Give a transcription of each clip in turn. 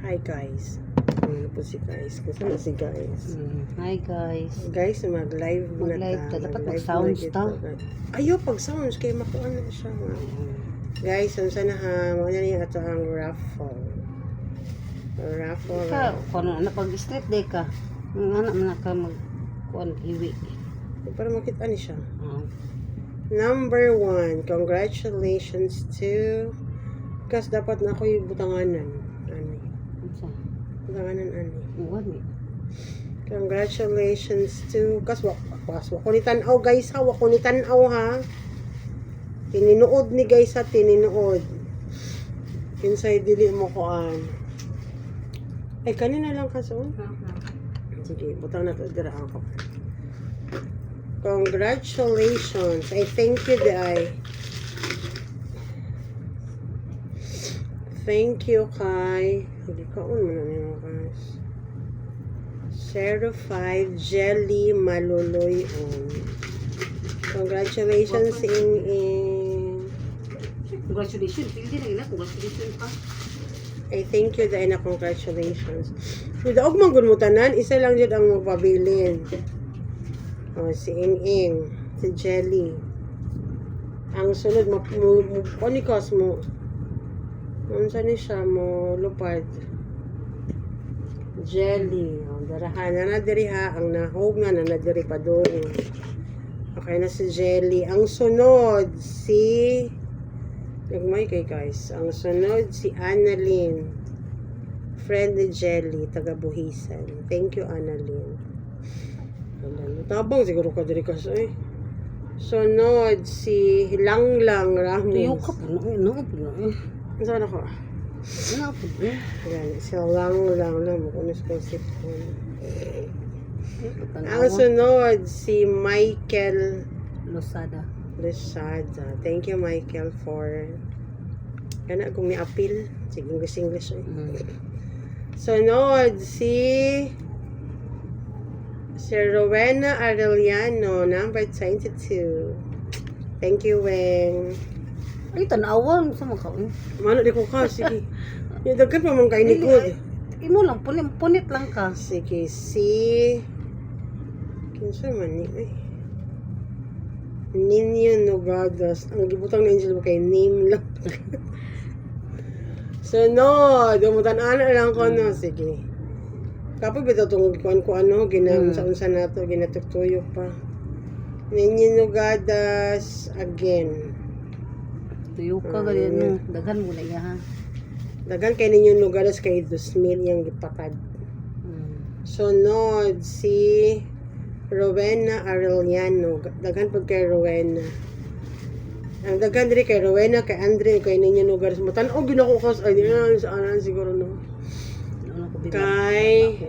Hi guys. Ano po si guys? Kasi na si guys. Hi guys. Guys, mag-live na Mag-live ta. ta. Dapat Mag-live mag-sounds na ta. Ayaw, pag-sounds. Kaya makuha na siya. Guys, ang sana ha. Mga na yung ato ang raffle. Raffle. Kung ano pag-street day ka. Ang anak man ka mag-kuan iwi. Para makita ni siya. Number 1. Congratulations to... Kasi dapat na ako yung butanganan. Ani. Butanganan, ani. Uwan Congratulations to... Kasi wako ni tanaw guys ha. Wako ni tanaw ha. Tininood ni guys ha. Tininood. Kinsay dili mo koan. Ay, kanina lang kaso. Sige, butang na to. Dira ako. Congratulations. I thank you, Day. Thank you, kay... Hindi ka mo na niyo, guys. 05 Jelly Maluloy on. Congratulations, in. Congratulations. Hindi na ina. Congratulations pa. I thank you, Day, na congratulations. Daog man mo tanan, isa lang yun ang magpabilin. Oh, si Ing, si Jelly. Ang sunod mo konikas mo. Unsa ni siya mo lupad. Jelly. Oh, darahan na diri ha ang nahog nga na diri pa doon. Okay na si Jelly. Ang sunod si nagmay kay guys. Ang sunod si Annalyn. Friend ni Jelly, taga Buhisan. Thank you, Annalyn. Tabang siguro ka diri kasi eh. Sunod si Langlang Ramos. Tuyo ka po na. Saan ako? Ano po? Yan, si Langlang lang. Makunis ko si ang sunod si Michael Losada. Thank you, Michael, for kana kung ni-appeal. Sige, English eh. Sunod si Rowena Arellano, number 22. Thank you, Weng. Ay, tanawan sa mga kaon. Mano, di ko ka. Sige. Yung dagkan pa mong kain ni Good. Imo lang, punit lang ka. Sige, si... Kinsa man ni... Ay. Nino Nogadas. Ang gibutang na Angel mo kay name lang. Sunod. Umutan-ana lang ko, no? Sige. Kapag bitaw itong kuan ko ano, unsa na to, ginatutuyo pa. Nino Nogadas again. Tuyo ka ganyan no. Daghan mo na iya ha. Daghan kay ninyo Nogadas kay 2,000 yung gipatad. Sunod si Rowena Arellano. Daghan pag kay Rowena. Ang daghan diri kay Rowena, kay Andre, kay ninyo Nogadas. Matan-og ginako kas ay sa anan siguro no. Kay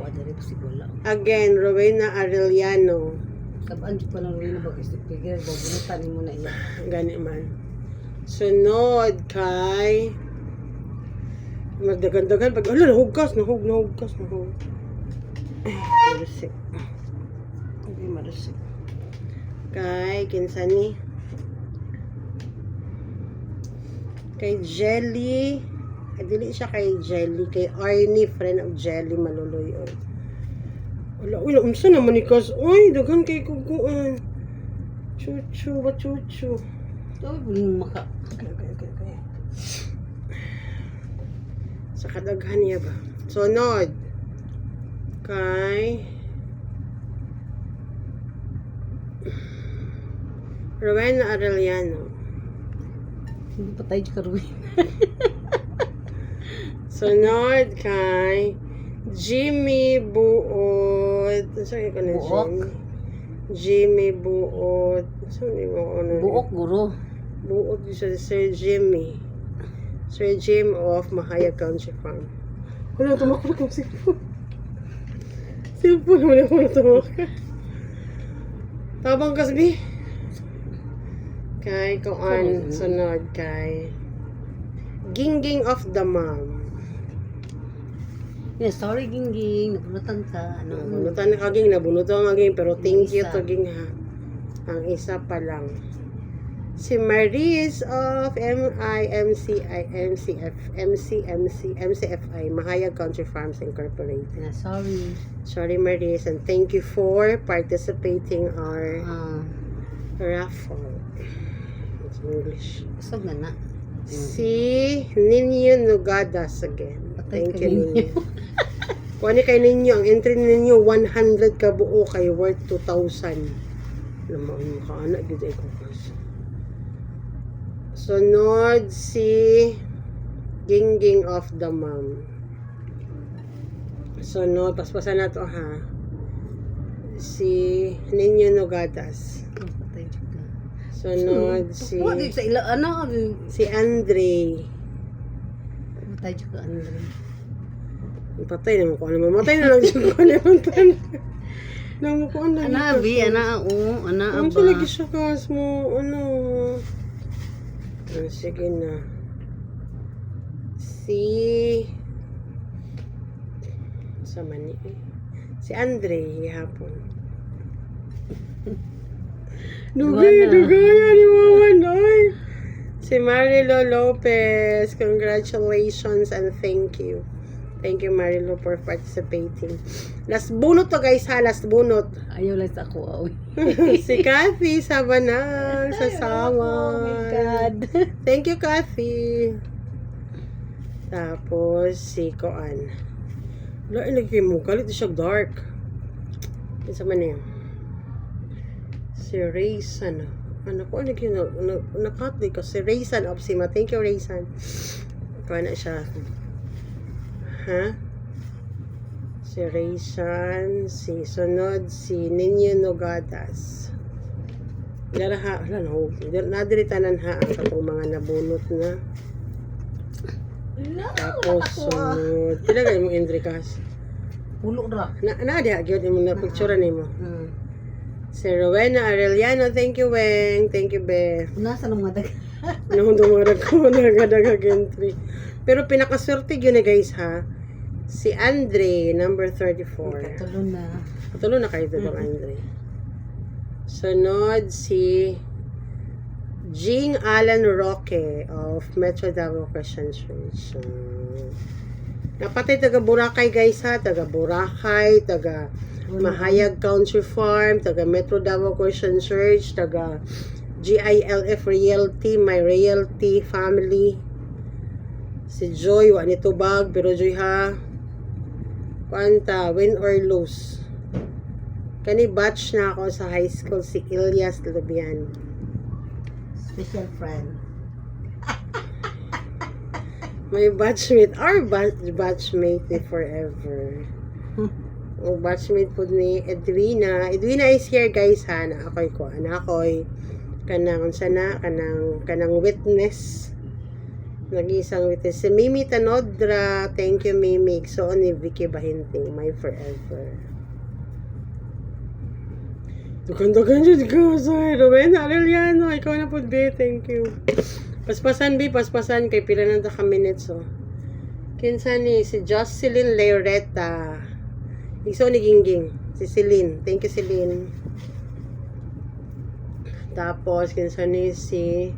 again Rowena Arellano. Sabaan jud pa lang rin ba kasi pigil bubunutan mo na iya. Gani man. Sunod kay magdagan-dagan pag nahugkas. Marusik. Okay, marusik. Kay kinsa ni? Kay Jelly. Dili siya kay Jelly, kay Arnie, friend of Jelly Maluloy. Wala, unsa naman ni Kas? Oy, daghan kay kuguan. Chuchu. Toy bulin maka. Okay. Sa kadaghan niya ba? Sunod. Kay Rowena Arellano. Hindi pa tayo karuwi. Sunod kay Jimmy Buot. Saan ka na Jimmy Buot. Saan mo ano? Buok guro. Buot sa Sir Jimmy. Sir Jim of Mahaya Country Farm. Wala, tumakbo kong cellphone. Cellphone, wala ko na tumakbo. Tabang kasbi. Kay Koan, sunod kay Gingging of the Mom. Yeah, sorry Gingging, nabunutan ka. Nabunutan na kaging, nabunutan ang aging, pero thank you to Ging ha. Ang isa pa lang. Si Maris of MCFI, Mahayag Country Farms Incorporated. Sorry. Sorry, Maris, and thank you for participating our Ah, raffle. It's English. usog na na. Si Ninyo Nugadas again. Patay Thank ka you, ninyo. Ninyo. Kung ano kay Ninyo, ang entry ninyo, 100 ka buo kay worth 2,000. Naman mo ka, anak, gito ko kasi. Sunod si Gingging of the Mom. Sunod, paspasan na to ha. Si Ninyo Nugadas. Patay ka. Sunod si Wala sa ila ano. si Andre. Patay ka, Andre. Patay naman ko. Ano mamatay na lang siya ko. Ano naman naman ko. Ano Ana bi, ana Ano aba. lagi siya kas mo? Ano? Ah, sige na. Sa mani eh. Si Andre, hapon. Dugay ni Mama Noy. Si Marilo Lopez, congratulations and thank you. Thank you, Marilo, for participating. Last bunot to, guys, ha? Last bunot. Ayaw lang sa ako. Si Kathy Sabanang, sasama. Oh my God. Thank you, Kathy. Tapos, si Koan. Wala, ilagay mo. Kalit siya dark. Isa man na yun. Si Raysan. Ano ko, ano yun? Nakatli ko. Si Raysan of Sima. Thank you, Raysan. Kuha na siya. Ha? Si Raysan. Si Sunod. Si Ninyo Nogadas. Dalaha. Wala na. Nadiritanan ha ang katong mga nabunot na. Tapos, sunod. Pilagay mo, Indrikas. Pulo ra. Na-diha, gyud mo na picture ni mo. Hmm. Si Rowena Arellano, thank you, Weng. Thank you, Be. Nasa nang mga Anong dumarag ko, nagadaga entry. Pero pinakaswerte yun guys, ha? Si Andre, number 34. Katulo na. Patuloy na kayo doon, Andre. Sunod, si Jing Alan Roque of Metro Davao Christian Church. Napatay taga Boracay guys ha, taga Boracay, taga Mahayag Country Farm, taga Metro Davao Christian Church, taga GILF Realty, My Realty Family. Si Joy, wa nito bag, pero Joy ha, panta, win or lose. Kani batch na ako sa high school, si Ilyas Lubian. Special friend. My batchmate, our batchmate ni forever. O batchmate po ni Edwina. Edwina is here guys ha, na ako'y ko. Na ako'y kanang sana, kanang witness. Nag-isang witness. Si Mimi Tanodra, thank you Mimi. So ni Vicky Bahinting, my forever. Dugan-dugan dyan ko sa Rowena Arellano. Ikaw na po, be. Thank you. Paspasan, be. Paspasan. Kay pila na ka minutes, oh. Kinsa ni si Jocelyn Leoreta. Iso ni Gingging. Si Celine. Thank you, Celine. Tapos, kinsa ni si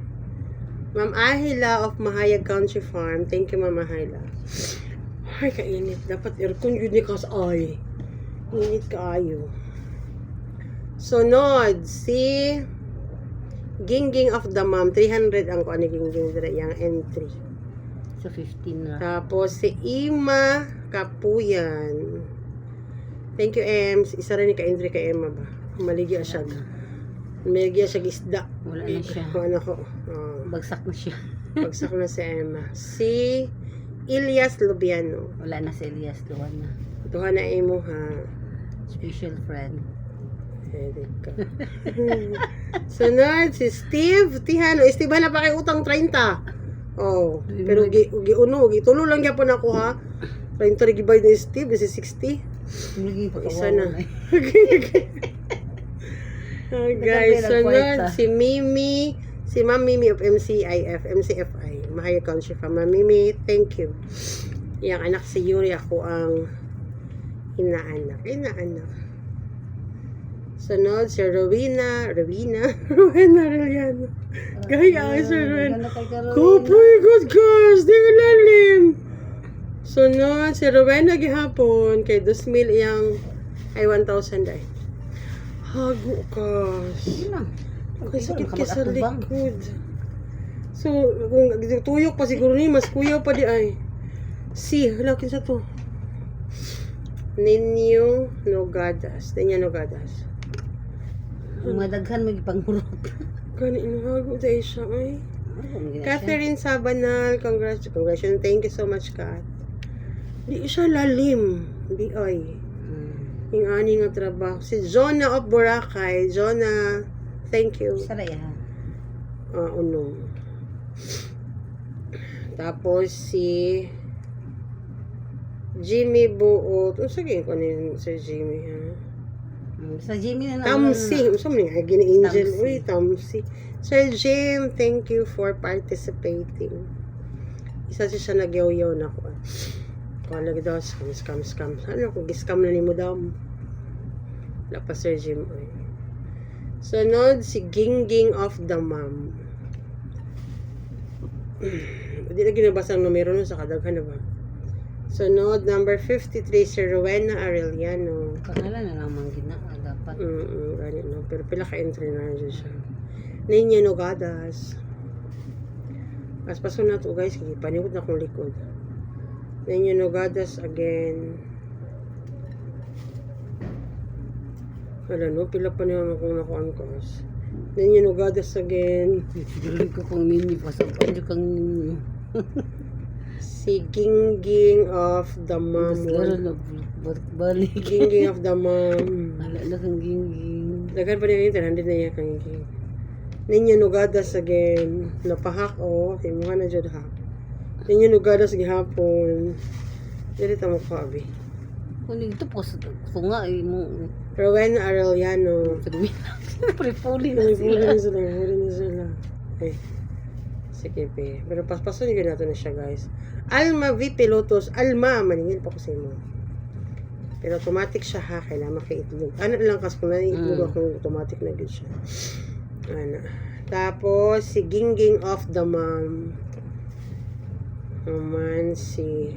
Ma'am Ahila of Mahayag Country Farm. Thank you, Ma'am Ahila. Ay, kainit. Dapat aircon yun ni kas ay. Init kaayo. Sunod, si Gingging of the Mom. 300 ang ko ni Gingging dira yung entry. So 15 na. Tapos, si Ima Kapuyan. Thank you, Ems. Isa rin ni ka-entry kay Emma ba? Maligya siya. Maligya siya isda. Wala na siya. Ano ko? Bagsak na siya. Pagsak na si Emma. Si Ilyas Lubiano. Wala na si Elias. Luwan na. Tuhan na imo ha. Special friend. Erika. Sunod, si Steve Tihano. Steve, na pa kay utang 30. Oh, pero giuno, gitulo lang gyapon ako ha. 30 gibay ni Steve, si 60. Lagi pa Isa na. Oh, guys, sunod, si Mimi, si Ma'am Mimi of MCFI, Mahayag Country Farm. Ma'am Mimi, thank you. Yang anak si Yuri, ako ang inaanak. Sunod, si Rowena Arellano. Gaya, si Rowena. Ganda kay Carolina. Oh my God, guys! Di ilalim! Sunod, si Rowena gihapon. Kay 2,000 iyang, ay 1,000 ay. Hago, guys. Yun lang. Kay sakit ka sa Nakamag-atubang. likod. So, kung tuyok pa siguro ni, mas kuyaw pa di ay. Si, halakin sa to. Ninyo Nogadas. Ang mga daghan may pangurot. Gani, inuhago dahil siya ay. Catherine Sabanal, congratulations. Thank you so much, Kat. Di siya lalim. Di ay. Yung ani nga trabaho. Si Jonah of Boracay. Jonah, thank you. Saray ha. Unong. Tapos si Jimmy Buot. Sige ko ni Sir Jimmy ha. Sa Jimmy na Tamsi. Gusto mo nga gini Angel. Tamsi. Uy, Tamsi. Sir Jim, thank you for participating. Isa siya nagyaw-yaw na ko. Lagi daw, scam. Ano kung giskam na ni mo daw? Wala pa Sir Jim. Ay. Sunod, si Gingging of the Mom. Hindi na ginabasa ang numero nun sa kadaghan na ba? Sunod, number 53, si Rowena Arellano. Pangalan na naman dapat. Ganit no. Pero pila ka-entry na dyan siya. Ninyo Nogadas. Paspaso na to guys. Paniwod na kong likod. Ninyo Nogadas again. Wala no. Pila pa niya kung nakuhaan ko. Ninyo Nogadas again. Siguro ko kung mini pa sa panyo kang ninyo. Si Gingging of the Mom. Siguro na balik. Gingging of the Mom. Wala kang gingging. Dagan pa niya yung 100 na iya kang Gingging. Ninyo Nogadas again. Napahak o. Himuha na dyan hak. Ninyo Nogadas gihapon. Dili ta mo kabi. Kung ito po sa nga mo. Rowena Arellano. Sabi na. Pre-puli na Huli sila. na sila. Ay. Sige pe. Pero paspaso niyo nato na siya guys. Alma V. Pilotos. Alma. Maningil pa ko sa imo. Pero automatic siya ha. Kailangan makaitlog. Ano lang kasi kung naiitlog ako automatic na good siya. Ano. Tapos si Gingging of the Mom. Naman si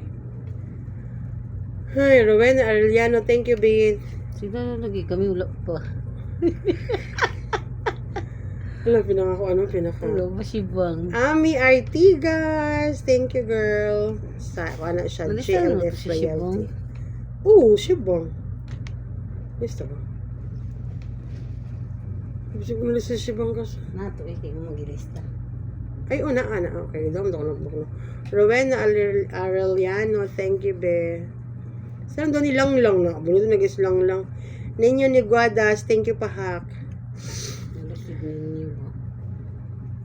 Ay, Rowena Arellano. Thank you, babe. Sila lagi kami wala pa. Wala, pinaka. Wala ba si Bang? Ami Artigas. Thank you, girl. Sa, ano siya, Nalisan mo JLF si royalty. Shibong? Oo, Shibong. Gusto ba? Gusto ko nalisa si Shibong kasi. Nato eh, kaya mo magilista. Ay, una. Okay, dam ko notebook no. Rowena Arellano. Thank you, be. Saan doon nilang na? Bunuto nag-islang lang. Ninyo ni Guadas. Thank you, pahak. Nalasig ninyo ba?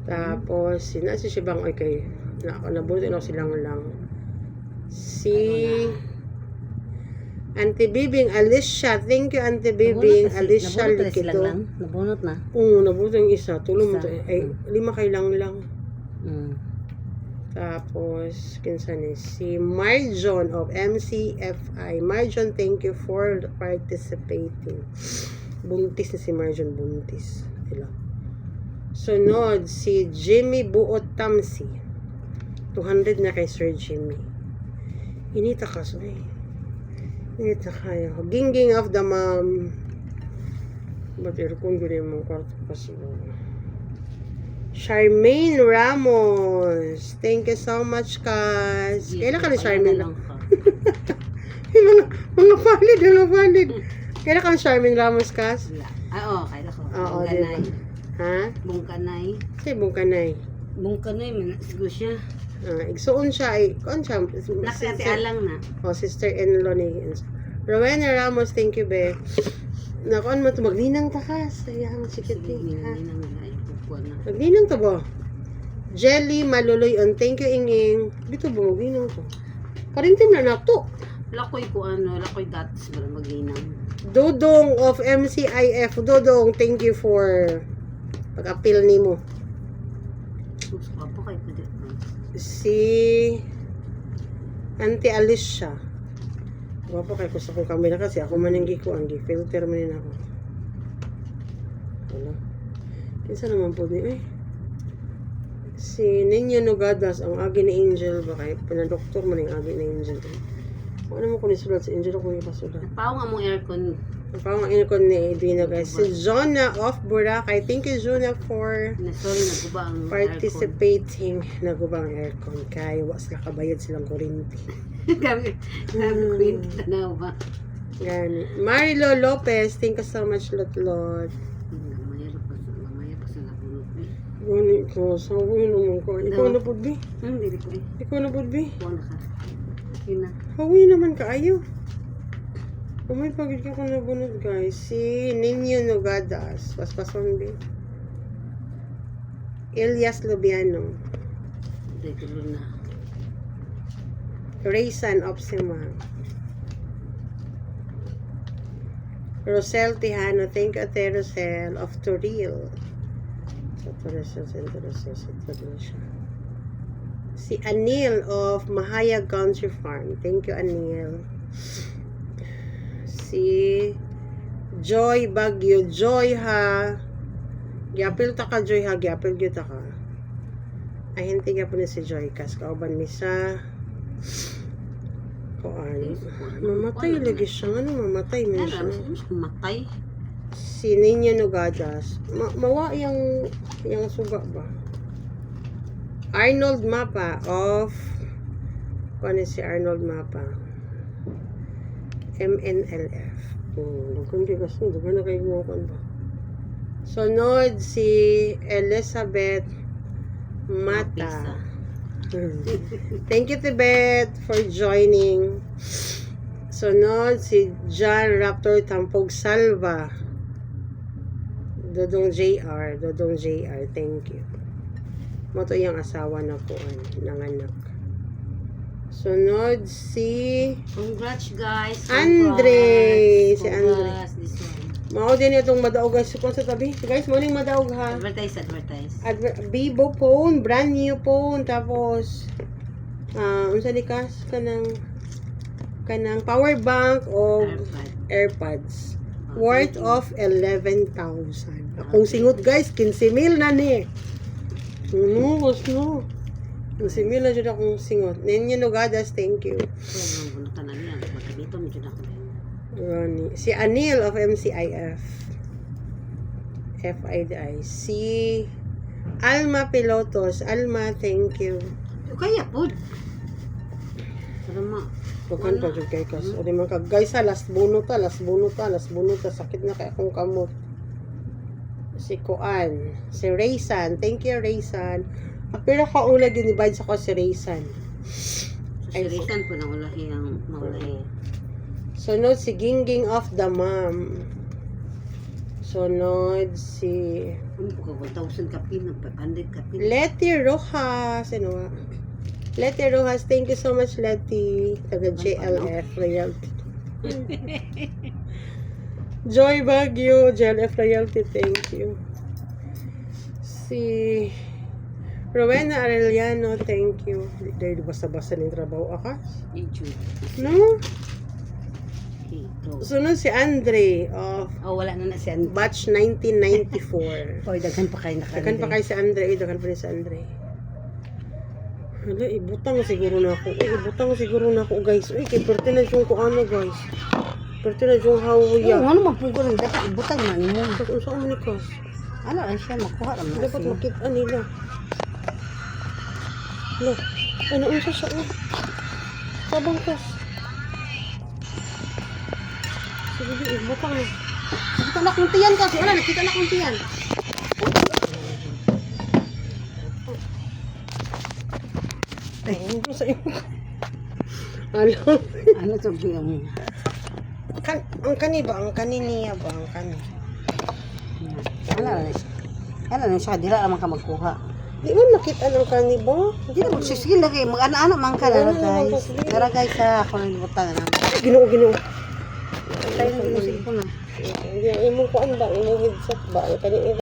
Tapos, sina si Shibang, okay. Nabuto na silang lang. Si Auntie Bibing, Alicia. Thank you, Auntie Bibing. Alicia Liquido. Nabunot na. Oo, nabuto yung isa. Tulong mo to. Isa. Ay, 5 kayo lang. Mm. Tapos, kinsan eh, si Marjon of MCFI. Marjon, thank you for participating. Buntis na si Marjon, buntis. Ila. Sunod, si Jimmy Buot Tamsi. 200 na kay Sir Jimmy. Inita ka, soy. Inita kayo. Gingging of the Mom. Ba't aircon ko rin mong kwarto pa siguro. Charmaine Ramos. Thank you so much, Kaz. Kailan ka ni Charmaine? mga valid. Kailan ka ni Charmaine Ramos, Kaz? Oo, kaya ko. Oo, Bungkanay. Ha? Bungkanay. Kasi bungkanay. Bungkanay, manasigo siya. Igsuon siya ay, kuan siya. Nakati alang na. Sister-in-law ni Rowena Ramos, thank you, be. Nakuan mo ito, magninang takas. Ayaw, sikit ha. Magninang to ba? Jelly Maluloy on. Thank you, Inging. Dito ba magninang to? Karintim na na to. Lakoy ko lakoy datos para maglinang. Dodong of MCIF. Dodong, thank you for pag-appeal ni mo. Suka po kayo pwede. Si Auntie Alicia. Wapo kay ko sa kong camera kasi ako maninggi ko ang filter man ako. Wala. Kinsa naman po ni si Ninya Nogadas, ang agi ni Angel ba kay pinadoktor man yung agi ni Angel. Ano mo ko ni sulat si Angel ako ipasulat. Pao nga mong aircon. Parang aircon ni Edwina guys. Si Jonah of Boracay. Thank you Jonah for Sorry, naguba ang participating. Nagubang aircon. Kaya was nakabayad silang kurinti. Kami kwento na ba? Gani. Marilo Lopez. Thank you so much, Lotlot. Mamaya pa sa nabunod eh. Gani ko. Sabi naman ko. Ikaw na po, Bi. Hindi ko eh. Ikaw na po, Bi. Buwan na ka. Yun na. Hawi naman kaayo. Umay pagod ka kung nabunod guys. Si Ninyo Nogadas. Paspason din. Elias Lubiano. Hindi ko na. Raysan Opsima. Rosel Tijano. Thank you Ate Rosel of Toril. Si Anil of Mahayag Country Farm. Thank you Anil. Si Joy Bagyo. Joy ha. Gyapil ta ka Joy ha. Gyapil gyud ta ka. Ay hindi ka po ni si Joy. Kas kauban mi sa kuan. Mamatay lagi siya. Ano mamatay man siya? Matay. Si Ninya Nogadas. Mawa yung suga ba? Arnold Mapa of ano si Arnold Mapa? MNLF. Kundi kasi, doon na kayo mo ba? Sunod si Elizabeth Mata. Thank you, Tibet, for joining. Sunod si John Raptor Tampog Salva. Dodong JR. Thank you. Moto yung asawa na po, nanganak. Sunod si Congrats guys. Andre. Si Andre. Congrats, this one. Mao din itong madaog guys. Kung sa tabi. Guys, morning madaog ha. Advertise. Vivo phone. Brand new phone. Tapos, unsa ni kas? Kanang power bank o AirPods. Worth of 11,000. Akong singot guys. 15,000 na ni. No. 15,000 na dyan akong singot. Ninyo Nogadas. Thank you. Sobrang bunutan na niya. Dito medyo na ako. Ronnie. Si Anil of MCIF. FIDI. Si Alma Pilotos. Alma, thank you. Kaya po. Salamat. Bukan pa dyan kay Kas. O di man ka. Guys ha, last bunuta. Sakit na kaya akong kamot. Si Kuan. Si Raysan. Thank you, Raysan. Pero kaulag yun, divide sa ko si Raysan. Si Raysan po na ulahi ang maulahi. Sunod si Gingging of the Mom. Sunod si Ano po ka, 1,000 kapin, 500 kapin. Letty Rojas. Ano nga? Letty Rojas, thank you so much, Letty. Taga JLF Royalty. Joy Baguio, JLF Royalty, thank you. Si Rowena Arellano, thank you. Dahil basta-basta ng trabaho akas. YouTube. No? Ito. Sunod si Andre of Wala na si Andre. batch 1994. Oy, daghan pa kayo nakalimutan. Dakan pa kay si Andre. Dakan pa rin si Andre. Hala, ibutang siguro na ako. Ibutang siguro na ako, guys. Uy, kay perte na yung ano, guys. Perte na yung hawuya. Ano magpugo ng dapat ibutang na ni mo. Dapat saan mo ni Kas? Ano lang siya makuha ra man. Dapat makita nila. Hala, ano unsa siya? Sabang Kas. Sige, ibutang na. Nakita na kong tiyan kasi. Wala, nakita na kong tiyan. Ay, ano sa iyo? Ano? Ano to yung... Ang kani ba? Ang kani niya ba? Ang kani? Wala na siya. Wala na siya. Dila naman ka magkuha. Di mo nakita ng kani ba? Hindi na magsisigil na kayo. Mag-ana-ana man ka. Mag-ana Dara naman guys. ka, sige. Dara guys sa ako na ibutang na. Ginoo. Tayo ng ginusin ko na. Hindi, imong kuan ba? Imong headset ba? Ang kani